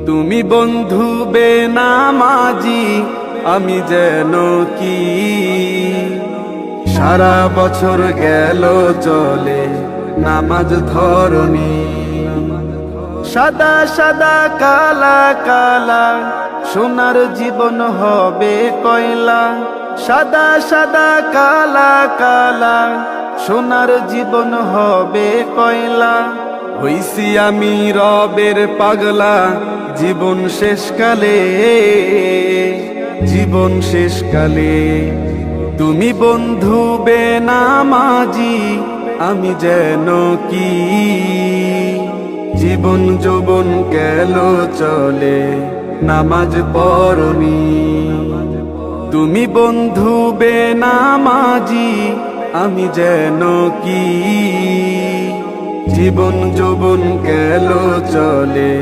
তুমি বন্ধু বেনামাজি আমি যেন কি। সারা বছর গেল চলে নামাজ ধরনি, সাদা সাদা কালা কালা সোনার জীবন হবে কয়লা। সাদা সাদা কালা কালা সোনার জীবন হবে কয়লা। হইছি আমি রবের পাগলা জীবন শেষকালে, জীবন শেষকালে। তুমি বন্ধু বেনামাজি আমি যেন কি। জীবন যৌবন গেল চলে নামাজ পড়নি, তুমি বন্ধু বেনামাজি আমি যেন কি। জীবন যৌবন গেল চলে